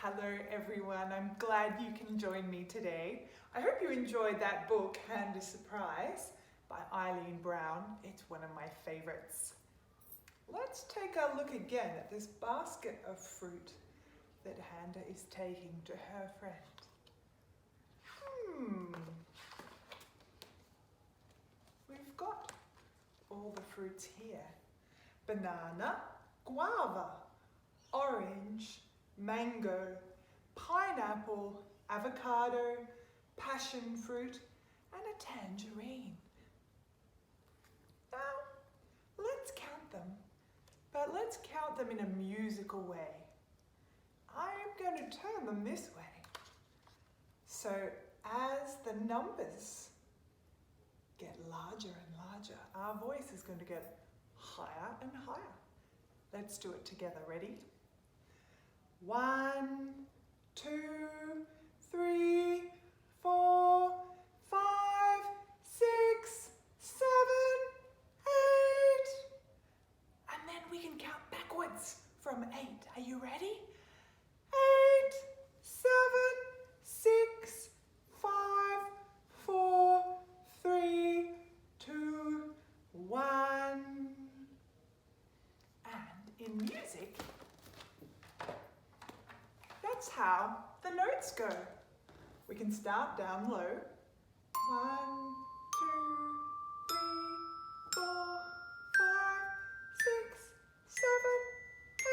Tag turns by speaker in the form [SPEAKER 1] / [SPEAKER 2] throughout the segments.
[SPEAKER 1] Hello everyone, I'm glad you can join me today. I hope you enjoyed that book, Handa Surprise, by Eileen Browne. It's one of my favorites. Let's take a look again at this basket of fruit that Handa is taking to her friend. We've got all the fruits here. Banana, guava, orange, mango, pineapple, avocado, passion fruit, and a tangerine. Now, let's count them, but let's count them in a musical way. I'm going to turn them this way. So as the numbers get larger and larger, our voice is going to get higher and higher. Let's do it together. Ready? 1, 2, 3, 4, 5, 6, 7, 8. And then we can count backwards from 8. Are you ready? 8, 7, 6, 5, 4, 3, 2, 1. And in music, that's how the notes go. We can start down low. 1, 2, 3, 4, 5, 6, 7, 8.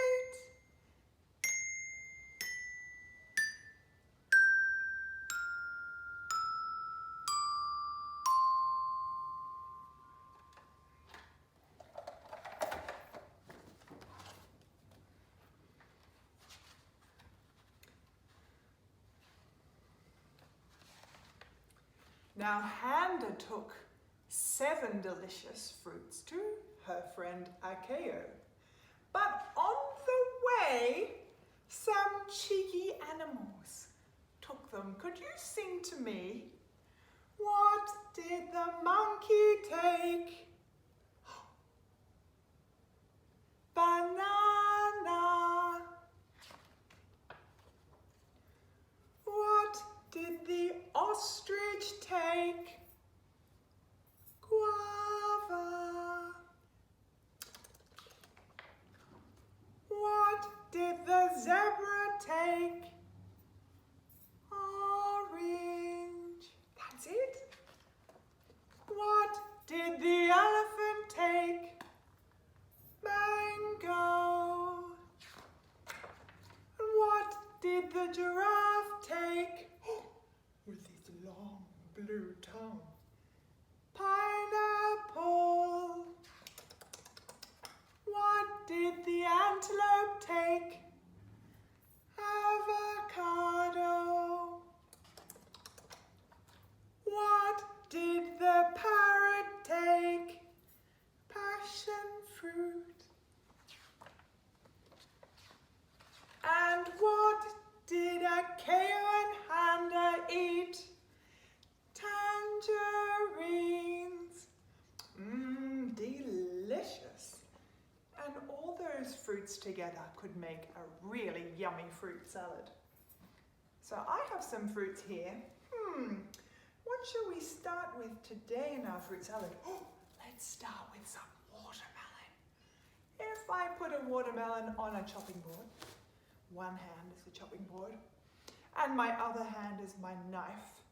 [SPEAKER 1] Now Handa took 7 delicious fruits to her friend Akeo. But on the way, some cheeky animals took them. Could you sing to me? What did the monkey take? Banana. What did the ostrich take? Guava. What did the zebra take? Orange. That's it. What did the elephant take? Mango. What did the giraffe take? With his long blue tongue. Pineapple. What did the antelope take? Avocado. What did the parrot take? Passion fruit. And what did Akeo and Handa eat? Tangerines. Delicious. And all those fruits together could make a really yummy fruit salad. So I have some fruits here. What shall we start with today in our fruit salad? Let's start with some watermelon. If I put a watermelon on a chopping board, one hand is the chopping board, and my other hand is my knife.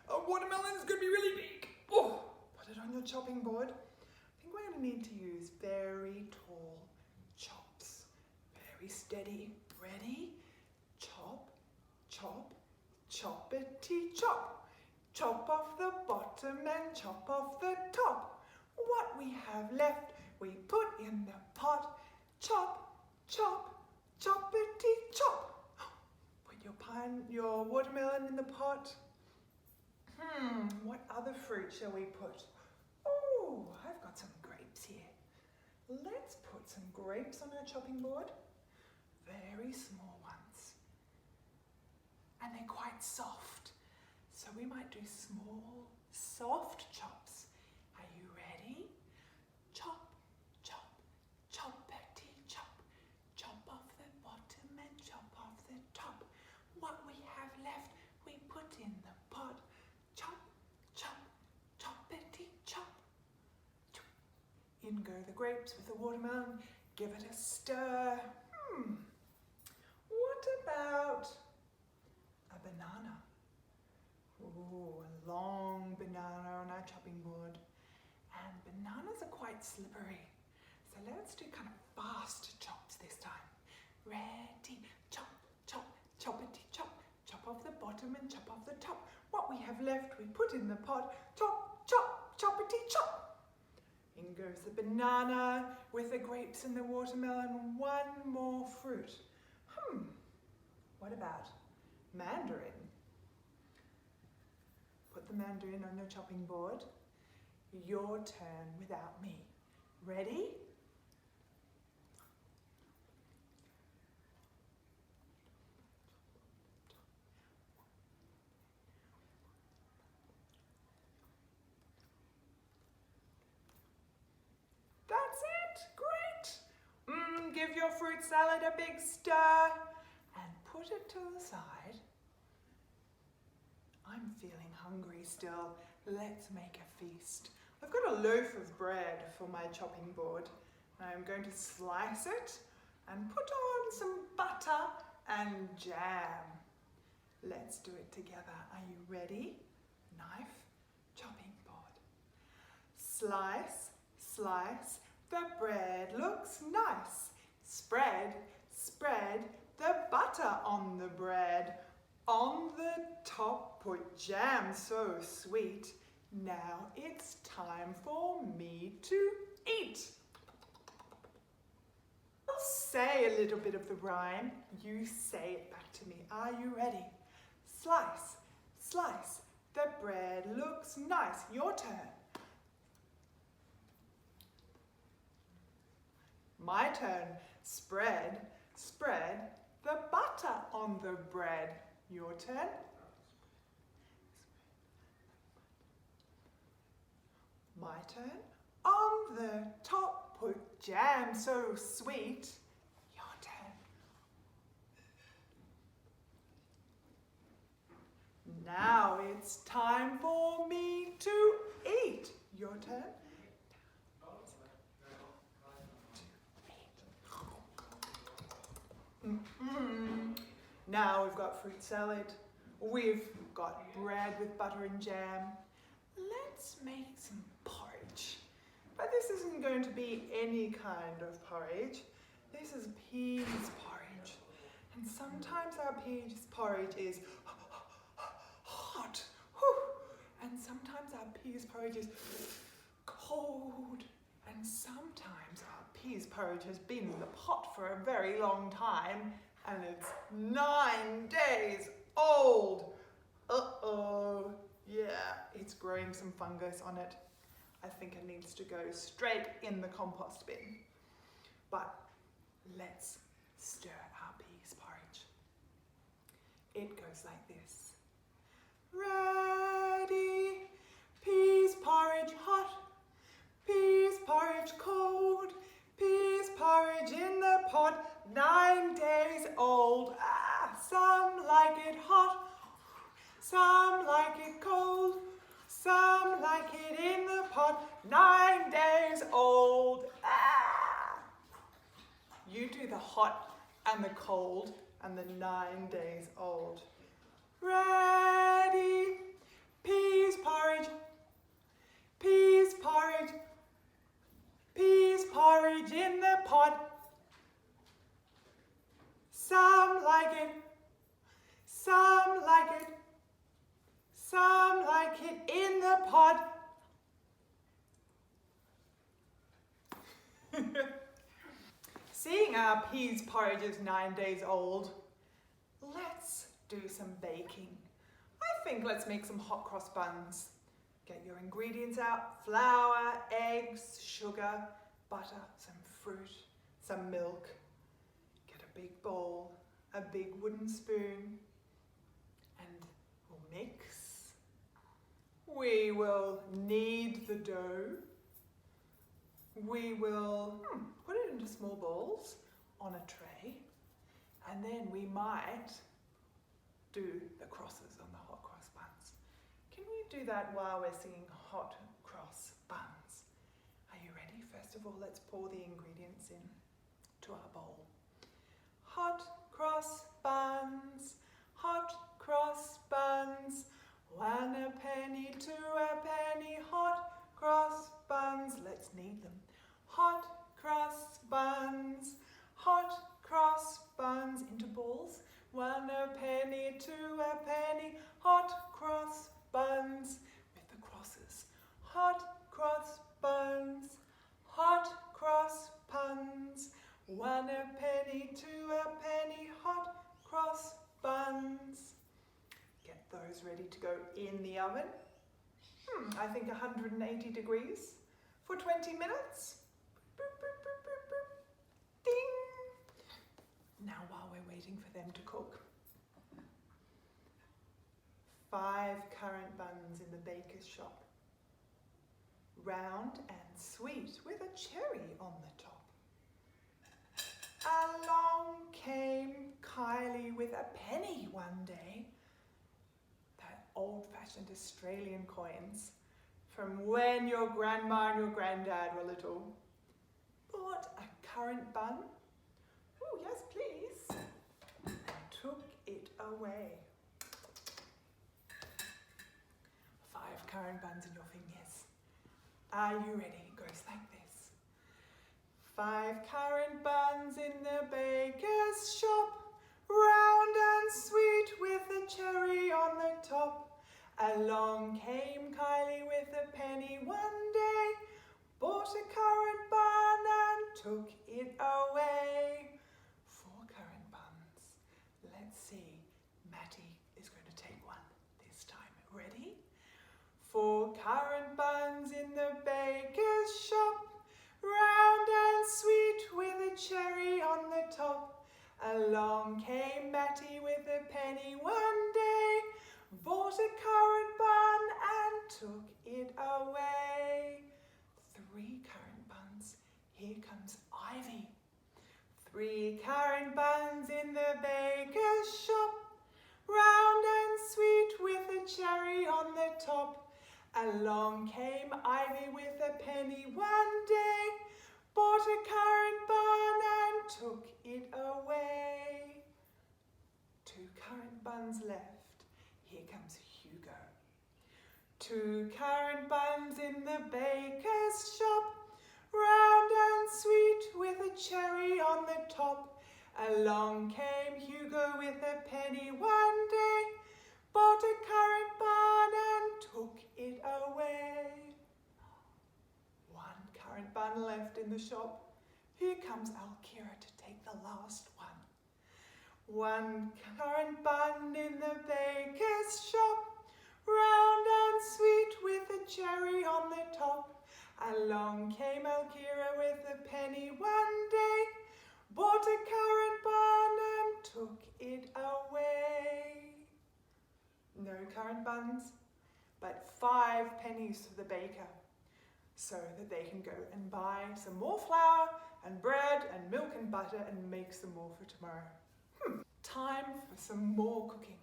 [SPEAKER 1] A watermelon is going to be really big. Put it on your chopping board. I think we're going to need to use very tall chops. Very steady. Ready? Chop, chop, choppity chop. Chop off the bottom and chop off the top. What we have left, we put in the pot. Chop, chop, choppity chop. Put your watermelon in the pot. What other fruit shall we put? Oh, I've got some grapes here. Let's put some grapes on our chopping board. Very small ones. And they're quite soft. So we might do small, soft chops. Are you ready? Chop, chop, choppity chop. Chop off the bottom and chop off the top. the grapes with the watermelon. Give it a stir. What about a banana? Ooh, a long banana on our chopping board. And bananas are quite slippery. So let's do kind of fast chops this time. Ready, chop, chop, choppity chop. Chop off the bottom and chop off the top. What we have left we put in the pot. Chop, chop, choppity chop. In goes the banana with the grapes and the watermelon. One more fruit. What about mandarin? Put the mandarin on your chopping board. Your turn without me. Ready? That's it. Great. Give your fruit salad a big stir and put it to the side. I'm feeling hungry still. Let's make a feast. I've got a loaf of bread for my chopping board. I'm going to slice it and put on some butter and jam. Let's do it together. Are you ready? Knife, chopping board. Slice, slice, the bread looks nice. Spread, spread the butter on the bread. On the top put jam so sweet. Now it's time for me to eat. I'll say a little bit of the rhyme. You say it back to me. Are you ready? Slice, slice, the bread looks nice. Your turn. My turn. Spread, spread the butter on the bread. Your turn. My turn. On the top put jam so sweet. Your turn. Now it's time for me to eat. Your turn. Now we've got fruit salad. We've got bread with butter and jam. Let's make some porridge. But this isn't going to be any kind of porridge. This is peas porridge. And sometimes our peas porridge is hot. And sometimes our peas porridge is cold. And sometimes our peas porridge has been in the pot for a very long time and it's 9 days old. Uh-oh. Yeah, it's growing some fungus on it. I think it needs to go straight in the compost bin. But let's stir our peas porridge. It goes like this. Ready, peas porridge hot, peas porridge cold, peas porridge in the pot, 9 days old. Some like it hot, some like it cold, some like it in the pot, 9 days old. You do the hot and the cold and the 9 days old. Ready, peas porridge, peas porridge, peas porridge in the pot. Some like it, some like it, some like it in the pot. Seeing our peas porridge is 9 days old, let's do some baking. I think let's make some hot cross buns. Get your ingredients out: flour, eggs, sugar, butter, some fruit, some milk. Get a big bowl, a big wooden spoon, and we'll mix. We will knead the dough. We will put it into small balls on a tray, and then we might do the crosses on the hot cross buns. Can we do that while we're singing Hot Cross Buns? Are you ready? first of all, let's pour the ingredients in to our bowl. Hot cross buns, hot cross buns, 1 a penny, 2 a penny, hot cross buns. Let's knead them. Hot cross buns, hot cross buns into balls. 1 a penny, 2 a penny, hot cross buns with the crosses. Hot cross buns, hot cross buns, 1 a penny, 2 a penny, hot cross buns. Get those ready to go in the oven. I think 180 degrees for 20 minutes. Boop, boop, boop, boop, boop. Ding! Now while we're waiting for them to cook, 5 currant buns in the baker's shop. Round and sweet with a cherry on the top. Along came Kylie with a penny one day. That old-fashioned Australian coins from when your grandma and your granddad were little. Bought a currant bun. Oh, yes, please. And took it away. 5 currant buns in your fingers. Are you ready? It goes like this. 5 currant buns in the baker's shop, round and sweet with a cherry on the top. Along came Kylie with a penny one day, bought a currant bun and took it away. 4 currant buns. Let's see. Matty is going to take one this time. Ready? 4 currant buns in the baker's shop, round and sweet with a cherry on the top. Along came Matty with a penny one day, bought a currant bun and took it away. 3 currant buns. Here comes Ivy. 3 currant buns in the baker's shop, round and sweet with a cherry on the top. Along came Ivy with a penny one day, bought a currant bun and took it away. 2 currant buns left. Here comes Hugo. 2 currant buns in the baker's shop, round and sweet with a cherry on the top. Along came Hugo with a penny one day, bought a currant bun and took it away. 1 currant bun left in the shop. Here comes Alkira to take the last one. 1 currant bun in the baker's shop, round and sweet with a cherry on the top. Along came Alkira with a penny one day, bought a currant bun and took it away. No currant buns, but 5 pennies for the baker, so that they can go and buy some more flour and bread and milk and butter and make some more for tomorrow. Time for some more cooking.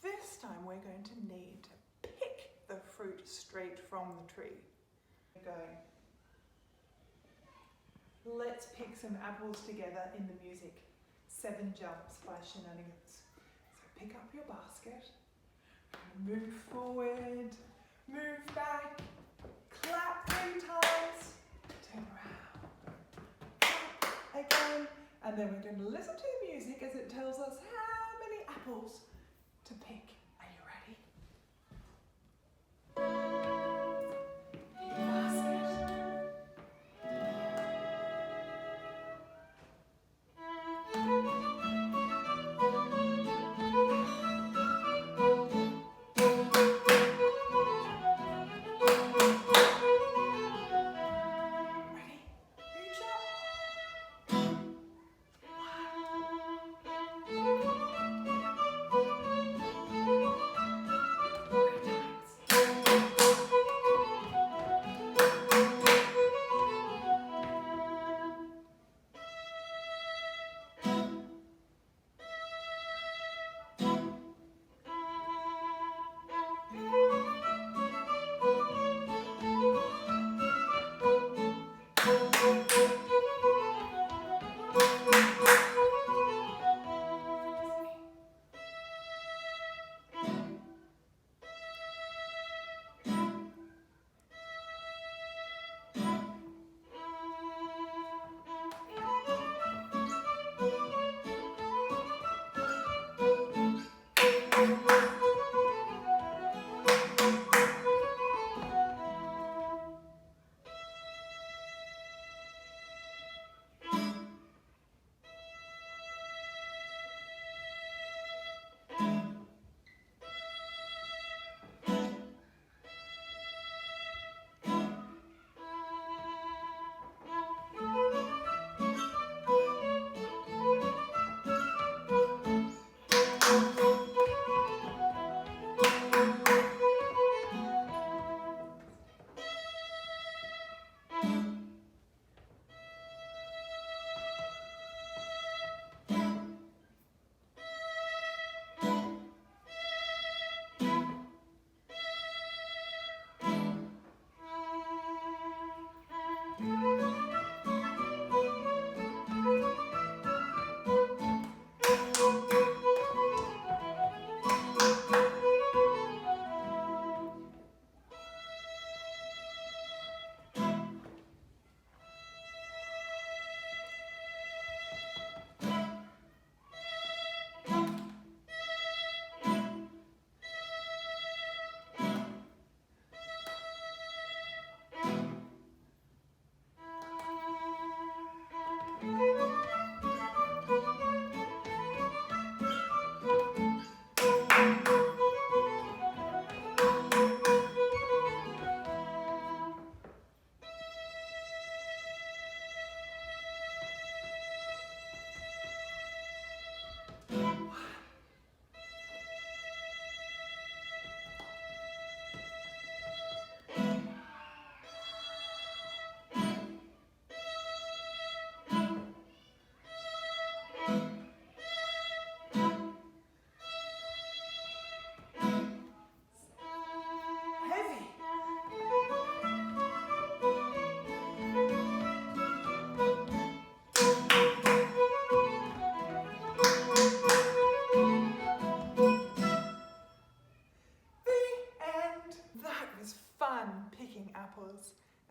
[SPEAKER 1] This time we're going to need to pick the fruit straight from the tree. Let's pick some apples together in the music. 7 Jumps by Shenanigans. So pick up your basket, move forward, move back, clap 3 times, turn around, clap again, and then we're going to listen to the music as it tells us how many apples to pick. Are you ready? Basket.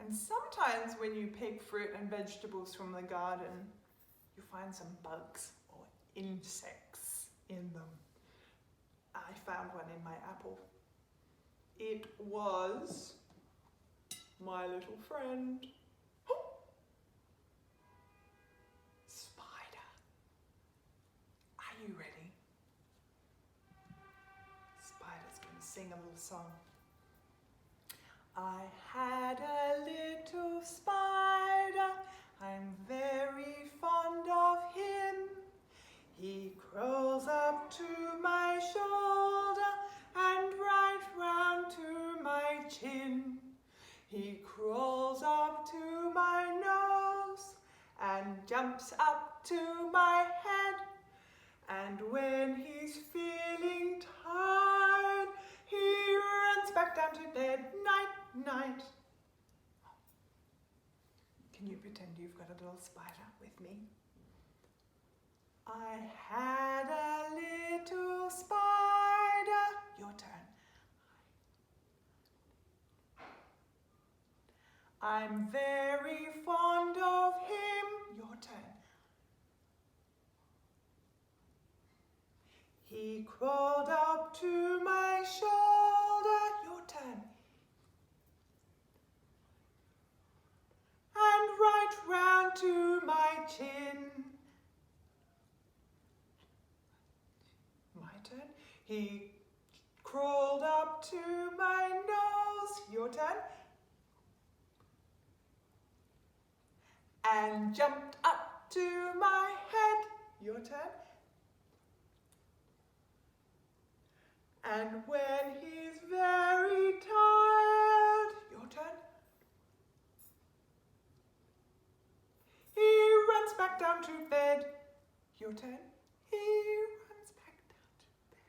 [SPEAKER 1] And sometimes when you pick fruit and vegetables from the garden, you find some bugs or insects in them. I found one in my apple. It was my little friend. Oh! Spider. Are you ready? Spider's going to sing a little song. I had a little spider, I'm very fond of him. He crawls up to my shoulder and right round to my chin. He crawls up to my nose and jumps up to my head. And when he's feeling tired, he runs back down to bed. Night, night. Can you pretend you've got a little spider with me? I had a little spider. Your turn. I'm very fond of him. Your turn. He crawled up to my shoulder. Your turn. And right round to my chin. My turn. He crawled up to my nose. Your turn. And jumped up to my head. Your turn. And when he's very tired, your turn. He runs back down to bed. Your turn. He runs back down to bed.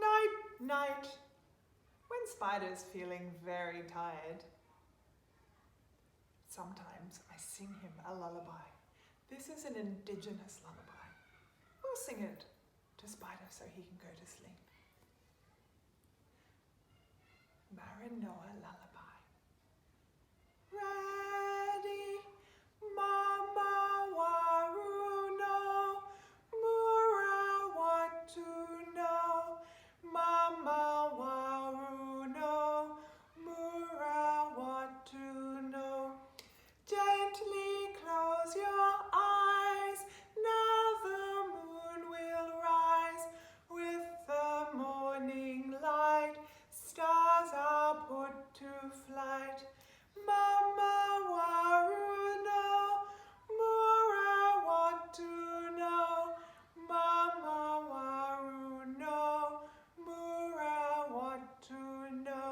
[SPEAKER 1] Night, night. When Spider's feeling very tired, sometimes I sing him a lullaby. This is an indigenous lullaby. We'll sing it to Spider so he can go to sleep. Maranoa Lullaby. Ready, Mama Waruno, Mura Watuno, Mama Waruno, Mura Watuno. Gently close your eyes, now the moon will rise with the morning light. Stars are put to flight. Mama Waruno, Mura Watuno, Mama Waruno, Mura Watuno.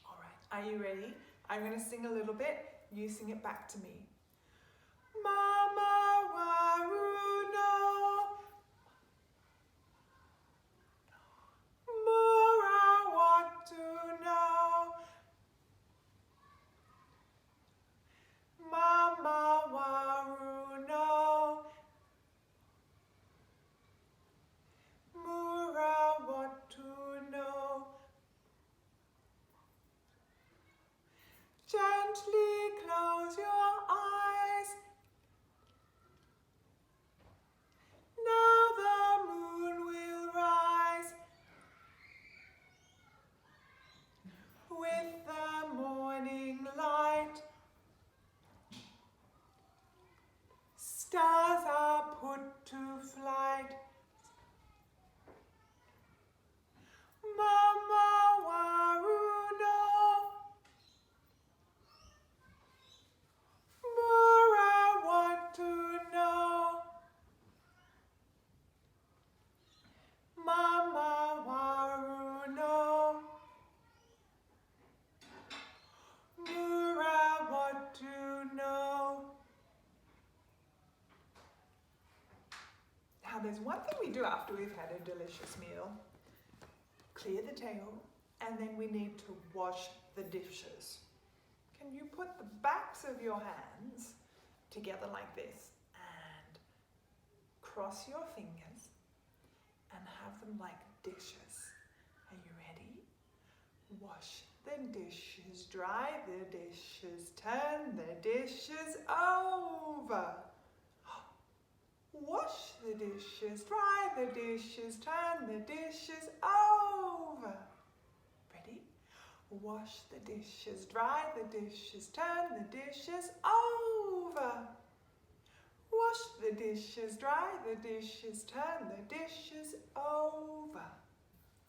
[SPEAKER 1] All right, are you ready? I'm going to sing a little bit. You sing it back to me. Mama Waruno, Mura Watuno, Mama Waruno, Mura Watuno. Gently close your eyes. Now the moon will rise with the morning light. Stars are put to flight. Mama Waruno, Mura Watuno, Mama Waruno, Mura Watuno. Now there's one thing we do after we've had a delicious meal. Clear the table, and then we need to wash the dishes. Can you put the backs of your hands together like this and cross your fingers and have them like dishes? Are you ready? Wash the dishes dry, the dishes turn, the dishes over. Wash the dishes dry, the dishes turn, the dishes over. Ready? Wash the dishes dry, the dishes turn, the dishes over. Wash the dishes dry, the dishes turn, the dishes over.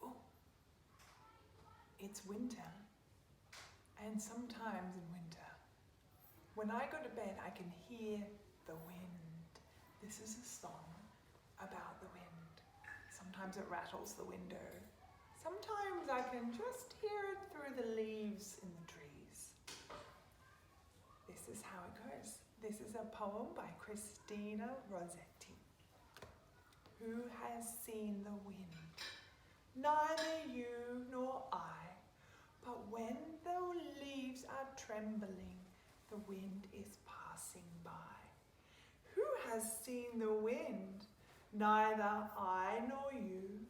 [SPEAKER 1] Ooh. It's winter, and sometimes in winter, when I go to bed, I can hear the wind. This is a song about the wind. Sometimes it rattles the window. Sometimes I can just hear it through the leaves in the trees. This is how it goes. This is a poem by Christina Rossetti. Who has seen the wind? Neither you nor I. But when the leaves are trembling, the wind is passing by. Who has seen the wind? Neither I nor you.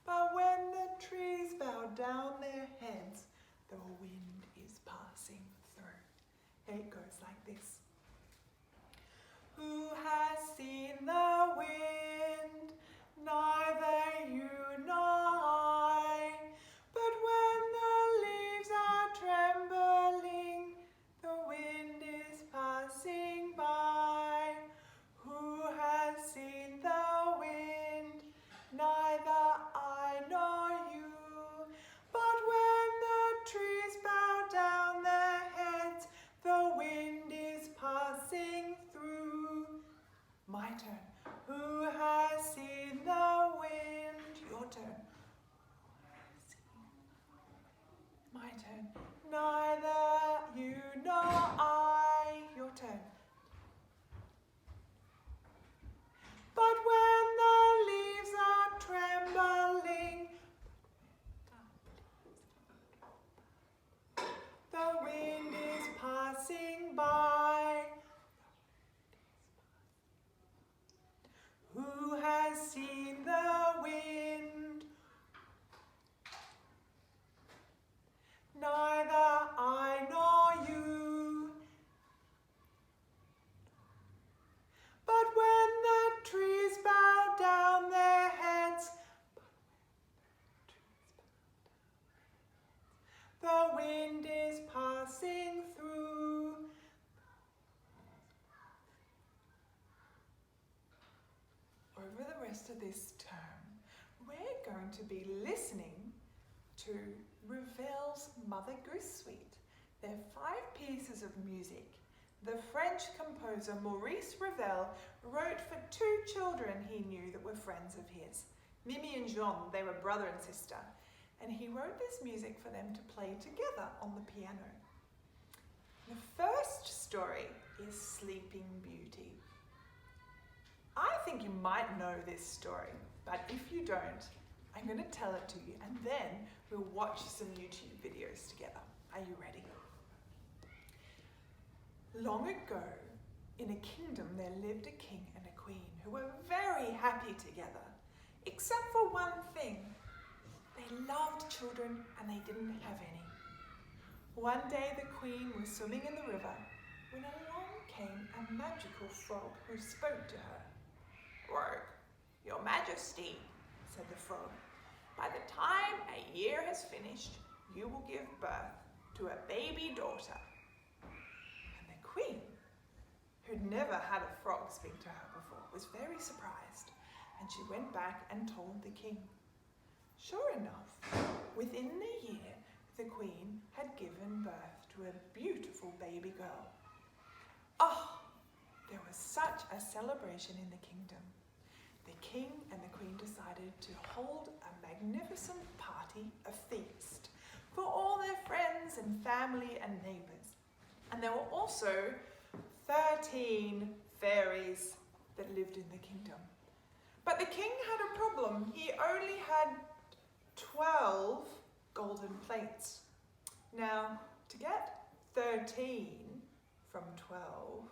[SPEAKER 1] But when the trees bow down their heads, the wind is passing through. It goes like this. Who has seen the wind? Neither you nor I. But when the leaves are trembling, the wind is passing by. Who has seen the wind? Neither I nor you. But when the trees bow down their heads, the wind is passing through. My turn. Who has seen the wind? Your turn. My turn. Neither you nor I. Your turn. But when the leaves are trembling, the wind is passing by. Who has seen the wind? Neither I nor you. But when the trees bow down their heads, the wind is passing through. Over the rest of this term, we're going to be listening to Ravel's Mother Goose Suite. They're 5 pieces of music. The French composer Maurice Ravel wrote for 2 children he knew that were friends of his. Mimi and Jean, they were brother and sister, and he wrote this music for them to play together on the piano. The first story is Sleeping Beauty. I think you might know this story, but if you don't, I'm going to tell it to you, and then we'll watch some YouTube videos together. Are you ready? Long ago, in a kingdom, there lived a king and a queen who were very happy together, except for one thing. They loved children and they didn't have any. One day the queen was swimming in the river when along came a magical frog who spoke to her. "Rogue, your majesty," said the frog, "by the time a year has finished, you will give birth to a baby daughter." And the queen, who'd never had a frog speak to her before, was very surprised, and she went back and told the king. Sure enough, within the year, the queen had given birth to a beautiful baby girl. Oh, there was such a celebration in the kingdom. The king and the queen decided to hold a magnificent party, a feast, for all their friends and family and neighbours. And there were also 13 fairies that lived in the kingdom. But the king had a problem. He only had 12 golden plates. Now, to get 13 from 12,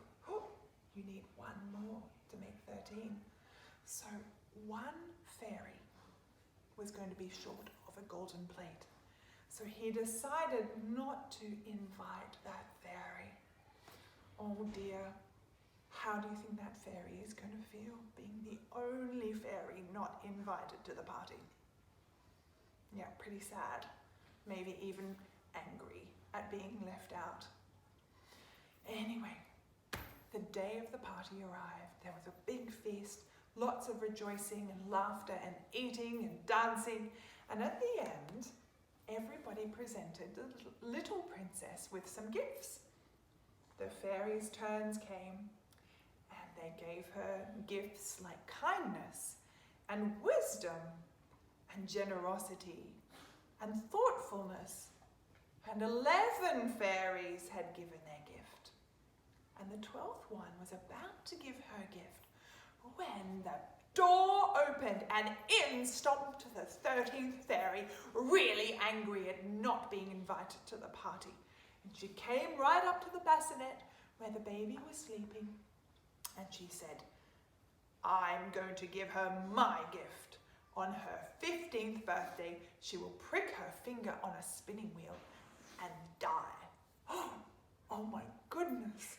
[SPEAKER 1] you need one more to make 13. So one fairy was going to be short of a golden plate. So he decided not to invite that fairy. Oh dear, how do you think that fairy is going to feel, being the only fairy not invited to the party? Yeah, pretty sad. Maybe even angry at being left out. Anyway, the day of the party arrived. There was a big feast, lots of rejoicing and laughter and eating and dancing. And at the end, everybody presented the little princess with some gifts. The fairies' turns came, and they gave her gifts like kindness and wisdom and generosity and thoughtfulness. And 11 fairies had given their gift. And the 12th one was about to give her gift when the door opened and in stomped the 13th fairy, really angry at not being invited to the party. And she came right up to the bassinet where the baby was sleeping, and she said, I'm going to give her my gift. On her 15th birthday, she will prick her finger on a spinning wheel and die. Oh my goodness!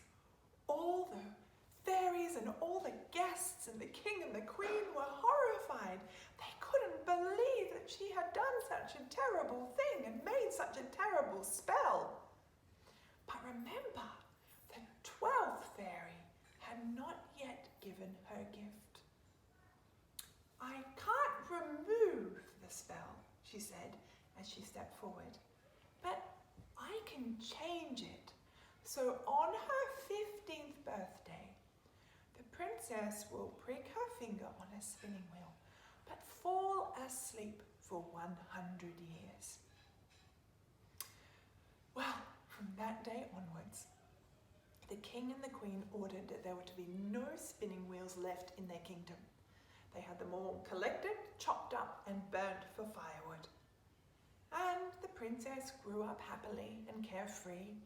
[SPEAKER 1] All the fairies and all the guests and the king and the queen were horrified. They couldn't believe that she had done such a terrible thing and made such a terrible spell. But remember, the 12th fairy had not yet given her gift. I can't remove the spell, she said as she stepped forward, but I can change it. So on her 15th birthday, the princess will prick her finger on a spinning wheel, but fall asleep for 100 years. Well, from that day onwards, the king and the queen ordered that there were to be no spinning wheels left in their kingdom. They had them all collected, chopped up, and burnt for firewood. And the princess grew up happily and carefree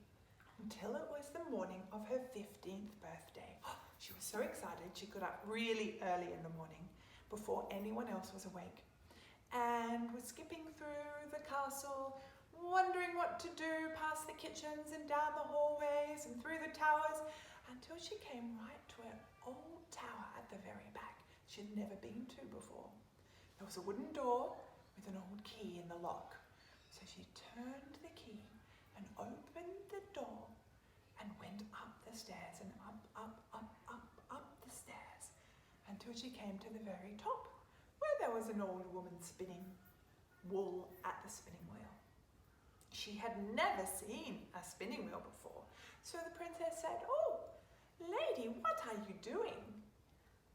[SPEAKER 1] until it was the morning of her 15th birthday. She was so excited she got up really early in the morning before anyone else was awake and was skipping through the castle, wondering what to do past the kitchens and down the hallways and through the towers until she came right to an old tower at the very back she'd never been to before. There was a wooden door with an old key in the lock. So she turned the key and opened the door and went up the stairs and up the stairs until she came to the very top where there was an old woman spinning wool at the spinning wheel. She had never seen a spinning wheel before, so the princess said, "Oh, lady, what are you doing?"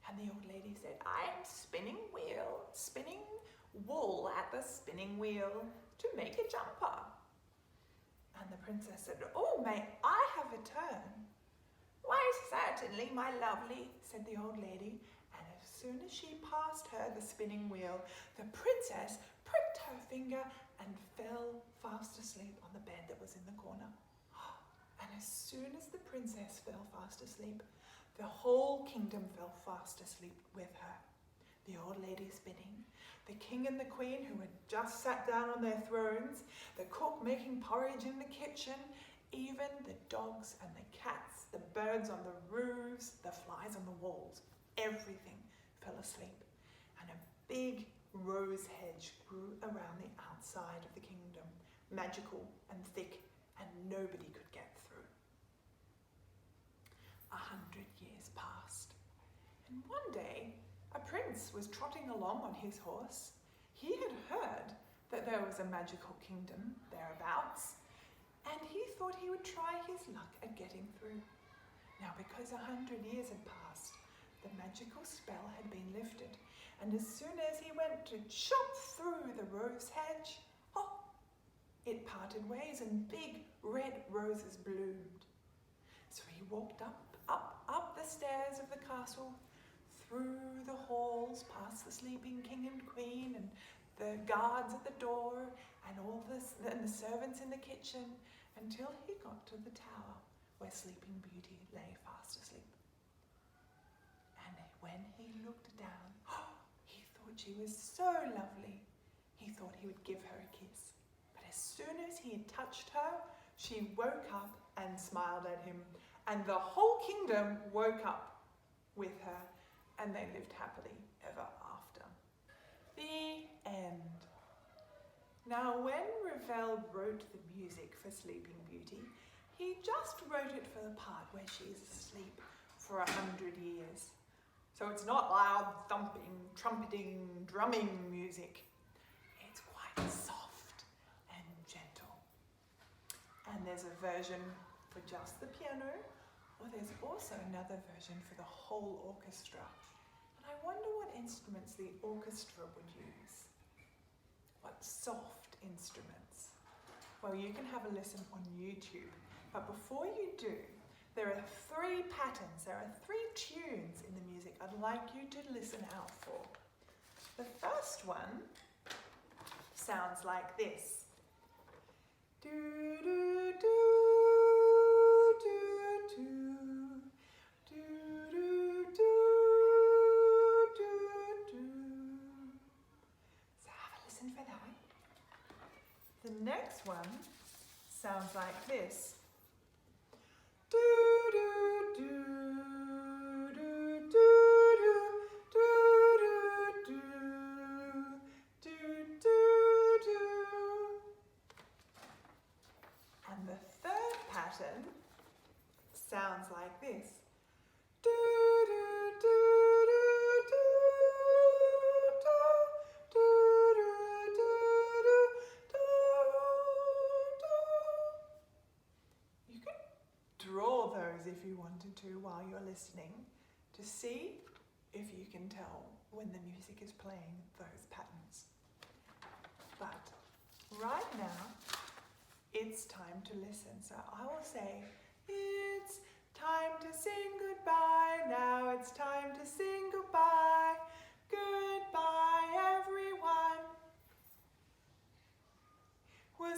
[SPEAKER 1] And the old lady said, "I'm spinning wool at the spinning wheel to make a jumper." And the princess said, "Oh, may I have a turn?" "Why, certainly, my lovely," said the old lady. And as soon as she passed her the spinning wheel, the princess pricked her finger and fell fast asleep on the bed that was in the corner. And as soon as the princess fell fast asleep, the whole kingdom fell fast asleep with her. The old lady spinning, the king and the queen who had just sat down on their thrones, the cook making porridge in the kitchen, even the dogs and the cats, the birds on the roofs, the flies on the walls, everything fell asleep. And a big rose hedge grew around the outside of the kingdom, magical and thick, and nobody could get through. 100 years passed, and one day a prince was trotting along on his horse. He had heard that there was a magical kingdom thereabouts, and he thought he would try his luck at getting through. Now, because 100 years had passed, the magical spell had been lifted, and as soon as he went to chop through the rose hedge, it parted ways and big red roses bloomed. So he walked up the stairs of the castle, through the halls, past the sleeping king and queen and the guards at the door and and the servants in the kitchen, until he got to the tower where Sleeping Beauty lay fast asleep. And when he looked down, he thought she was so lovely. He thought he would give her a kiss. But As soon as he touched her, she woke up and smiled at him, and the whole kingdom woke up with her, and they lived happily ever after. The end. Now, when Ravel wrote the music for Sleeping Beauty, he just wrote it for the part where she is asleep for 100 years. So it's not loud, thumping, trumpeting, drumming music. It's quite soft and gentle. And there's a version for just the piano, or there's also another version for the whole orchestra. And I wonder what instruments the orchestra would use. What soft instruments? Well, you can have a listen on YouTube. But before you do, there are 3 patterns, there are 3 tunes in the music I'd like you to listen out for. The first one sounds like this. Do do do do do do do do do do. So have a listen for that. The next one sounds like this. Do do do do do do do do do do. And the third pattern sounds like this. Do do do do do do do do do. You can draw those if you wanted to while you're listening to see if you can tell when the music is playing those patterns. But right now, it's time to listen. So I will say, it's time to sing goodbye. Now it's time to sing goodbye. Goodbye, everyone. We'll